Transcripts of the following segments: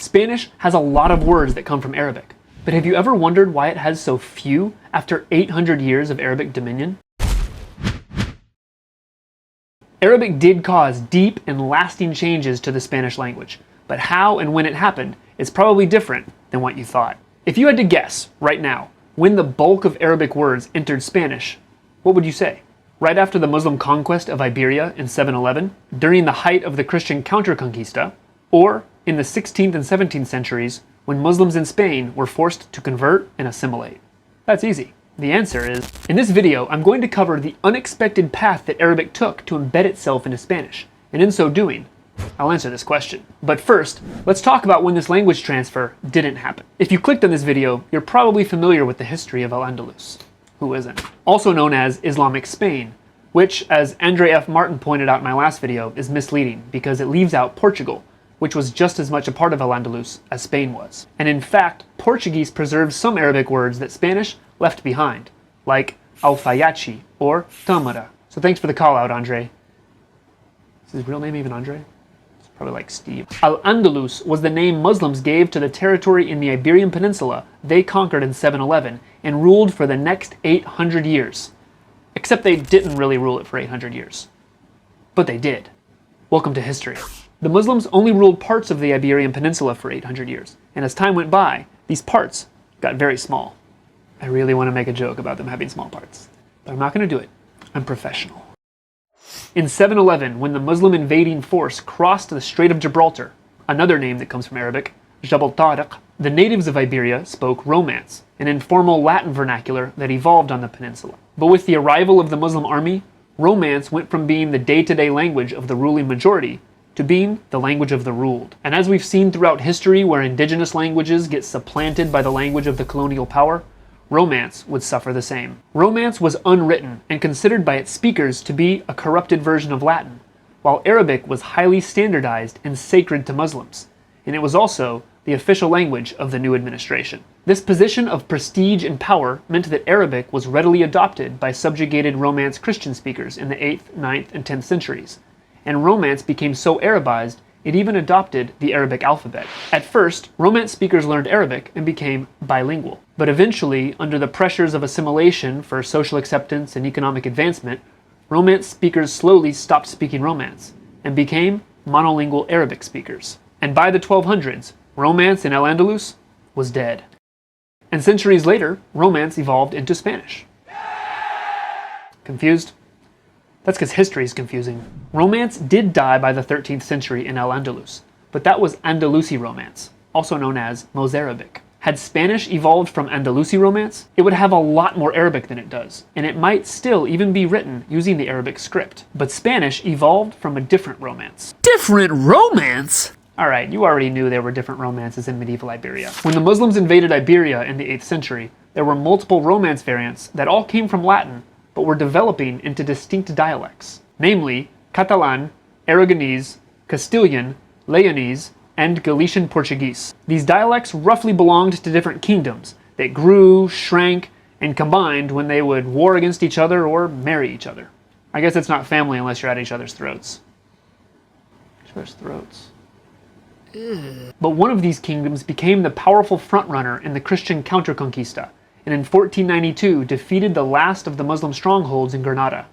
Spanish has a lot of words that come from Arabic, but have you ever wondered why it has so few after 800 years of Arabic dominion? Arabic did cause deep and lasting changes to the Spanish language, but how and when it happened is probably different than what you thought. If you had to guess, right now, when the bulk of Arabic words entered Spanish, what would you say? Right after the Muslim conquest of Iberia in 711, during the height of the Christian counter-conquista, or in the 16th and 17th centuries when Muslims in Spain were forced to convert and assimilate? That's easy. The answer is, in this video, I'm going to cover the unexpected path that Arabic took to embed itself into Spanish, and in so doing, I'll answer this question. But first, let's talk about when this language transfer didn't happen. If you clicked on this video, you're probably familiar with the history of Al-Andalus. Who isn't? Also known as Islamic Spain, which, as Andre F. Martin pointed out in my last video, is misleading because it leaves out Portugal, which was just as much a part of Al-Andalus as Spain was. And in fact, Portuguese preserves some Arabic words that Spanish left behind, like alfaiate or tamara. So thanks for the call out, Andre. Is his real name even Andre? It's probably like Steve. Al-Andalus was the name Muslims gave to the territory in the Iberian Peninsula they conquered in 711 and ruled for the next 800 years. Except they didn't really rule it for 800 years. But they did. Welcome to history. The Muslims only ruled parts of the Iberian Peninsula for 800 years, and as time went by, these parts got very small. I really want to make a joke about them having small parts, but I'm not going to do it. I'm professional. In 711, when the Muslim invading force crossed the Strait of Gibraltar, another name that comes from Arabic, Jabal Tariq, the natives of Iberia spoke Romance, an informal Latin vernacular that evolved on the peninsula. But with the arrival of the Muslim army, Romance went from being the day-to-day language of the ruling majority to being the language of the ruled. And as we've seen throughout history where indigenous languages get supplanted by the language of the colonial power, Romance would suffer the same. Romance was unwritten and considered by its speakers to be a corrupted version of Latin, while Arabic was highly standardized and sacred to Muslims, and it was also the official language of the new administration. This position of prestige and power meant that Arabic was readily adopted by subjugated Romance Christian speakers in the 8th, 9th, and 10th centuries, and Romance became so Arabized it even adopted the Arabic alphabet. At first, Romance speakers learned Arabic and became bilingual. But eventually, under the pressures of assimilation for social acceptance and economic advancement, Romance speakers slowly stopped speaking Romance and became monolingual Arabic speakers. And by the 1200s, Romance in Al-Andalus was dead. And centuries later, Romance evolved into Spanish. Confused? That's because history is confusing. Romance did die by the 13th century in Al-Andalus, but that was Andalusi Romance, also known as Mozarabic. Had Spanish evolved from Andalusi Romance, it would have a lot more Arabic than it does, and it might still even be written using the Arabic script. But Spanish evolved from a different Romance. Different Romance? Alright, you already knew there were different romances in medieval Iberia. When the Muslims invaded Iberia in the 8th century, there were multiple Romance variants that all came from Latin, but were developing into distinct dialects, namely Catalan, Aragonese, Castilian, Leonese, and Galician Portuguese. These dialects roughly belonged to different kingdoms that grew, shrank, and combined when they would war against each other or marry each other. I guess it's not family unless you're at each other's throats. Each other's throats. Ugh. But one of these kingdoms became the powerful frontrunner in the Christian counter-conquista, and in 1492 defeated the last of the Muslim strongholds in Granada,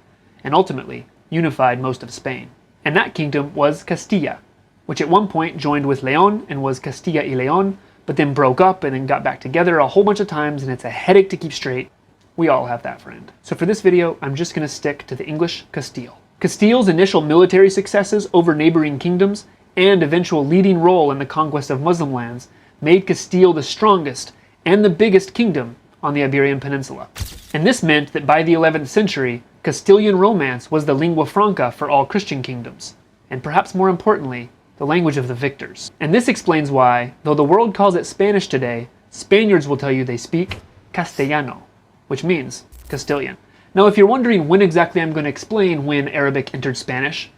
and ultimately unified most of Spain. And that kingdom was Castilla, which at one point joined with León and was Castilla y León, but then broke up and then got back together a whole bunch of times, and it's a headache to keep straight. We all have that friend. So for this video, I'm just going to stick to the English Castile. Castile's initial military successes over neighboring kingdoms and eventual leading role in the conquest of Muslim lands made Castile the strongest and the biggest kingdom on the Iberian Peninsula. And this meant that by the 11th century, Castilian Romance was the lingua franca for all Christian kingdoms, and perhaps more importantly, the language of the victors. And this explains why, though the world calls it Spanish today, Spaniards will tell you they speak Castellano, which means Castilian. Now if you're wondering when exactly I'm going to explain when Arabic entered Spanish,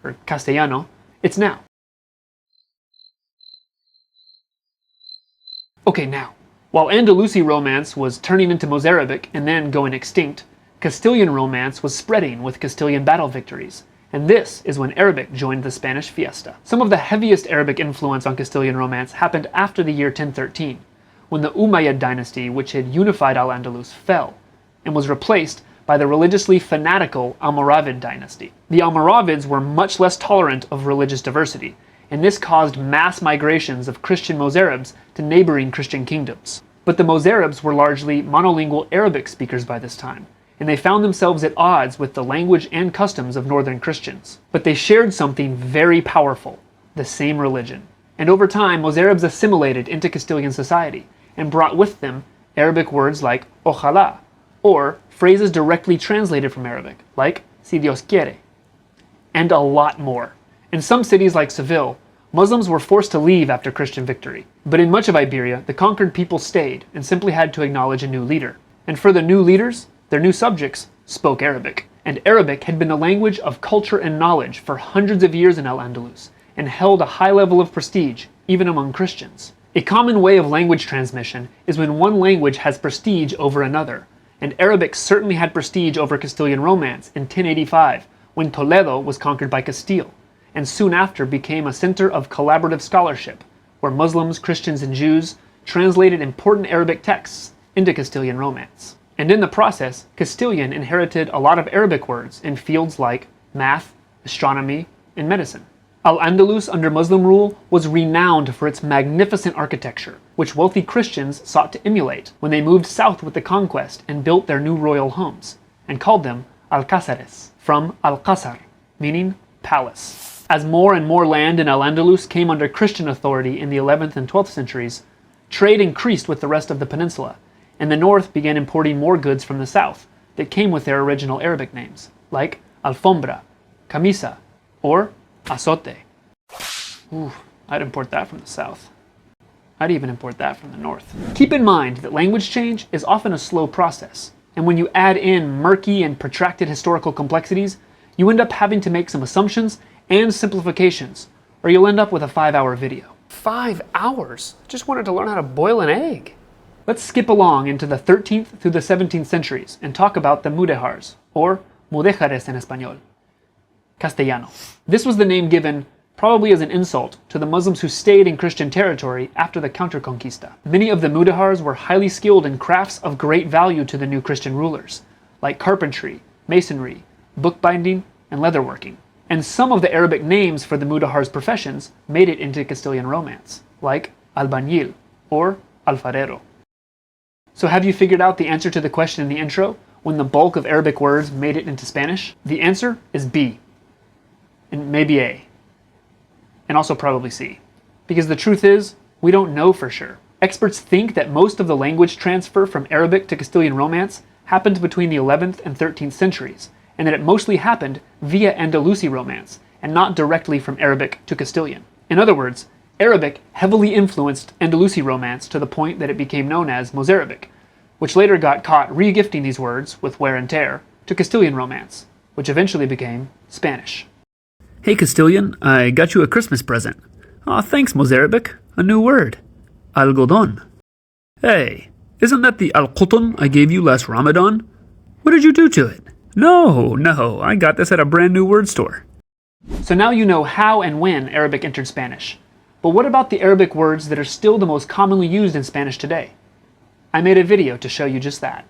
or Castellano, it's now. Okay, now. While Andalusi Romance was turning into Mozarabic and then going extinct, Castilian Romance was spreading with Castilian battle victories, and this is when Arabic joined the Spanish fiesta. Some of the heaviest Arabic influence on Castilian Romance happened after the year 1013, when the Umayyad dynasty, which had unified Al-Andalus, fell, and was replaced by the religiously fanatical Almoravid dynasty. The Almoravids were much less tolerant of religious diversity, and this caused mass migrations of Christian Mozarabs to neighboring Christian kingdoms. But the Mozarabs were largely monolingual Arabic speakers by this time, and they found themselves at odds with the language and customs of northern Christians. But they shared something very powerful: the same religion. And over time, Mozarabs assimilated into Castilian society, and brought with them Arabic words like ojalá, or phrases directly translated from Arabic, like si Dios quiere, and a lot more. In some cities like Seville, Muslims were forced to leave after Christian victory. But in much of Iberia, the conquered people stayed and simply had to acknowledge a new leader. And for the new leaders, their new subjects spoke Arabic. And Arabic had been the language of culture and knowledge for hundreds of years in Al-Andalus, and held a high level of prestige, even among Christians. A common way of language transmission is when one language has prestige over another, and Arabic certainly had prestige over Castilian Romance in 1085, when Toledo was conquered by Castile, and soon after became a center of collaborative scholarship, where Muslims, Christians, and Jews translated important Arabic texts into Castilian Romance. And in the process, Castilian inherited a lot of Arabic words in fields like math, astronomy, and medicine. Al-Andalus under Muslim rule was renowned for its magnificent architecture, which wealthy Christians sought to emulate when they moved south with the conquest and built their new royal homes, and called them Alcázares, from Alcázar, meaning palace. As more and more land in Al-Andalus came under Christian authority in the 11th and 12th centuries, trade increased with the rest of the peninsula, and the north began importing more goods from the south that came with their original Arabic names, like alfombra, camisa, or azote. Ooh, I'd import that from the south. I'd even import that from the north. Keep in mind that language change is often a slow process, and when you add in murky and protracted historical complexities, you end up having to make some assumptions and simplifications, or you'll end up with a 5-hour video. 5 hours? Just wanted to learn how to boil an egg. Let's skip along into the 13th through the 17th centuries and talk about the Mudejars, or Mudejares in Español, Castellano. This was the name given, probably as an insult, to the Muslims who stayed in Christian territory after the counterconquista. Many of the Mudejars were highly skilled in crafts of great value to the new Christian rulers, like carpentry, masonry, bookbinding, and leatherworking. And some of the Arabic names for the Mudejars' professions made it into Castilian Romance, like albañil or alfarero. So have you figured out the answer to the question in the intro, when the bulk of Arabic words made it into Spanish? The answer is B, and maybe A, and also probably C. Because the truth is, we don't know for sure. Experts think that most of the language transfer from Arabic to Castilian Romance happened between the 11th and 13th centuries, and that it mostly happened via Andalusi Romance, and not directly from Arabic to Castilian. In other words, Arabic heavily influenced Andalusi Romance to the point that it became known as Mozarabic, which later got caught re-gifting these words, with wear and tear, to Castilian Romance, which eventually became Spanish. Hey Castilian, I got you a Christmas present. Aw, thanks Mozarabic. A new word. Algodón. Hey, isn't that the alqutun I gave you last Ramadan? What did you do to it? No, I got this at a brand new word store. So now you know how and when Arabic entered Spanish. But what about the Arabic words that are still the most commonly used in Spanish today? I made a video to show you just that.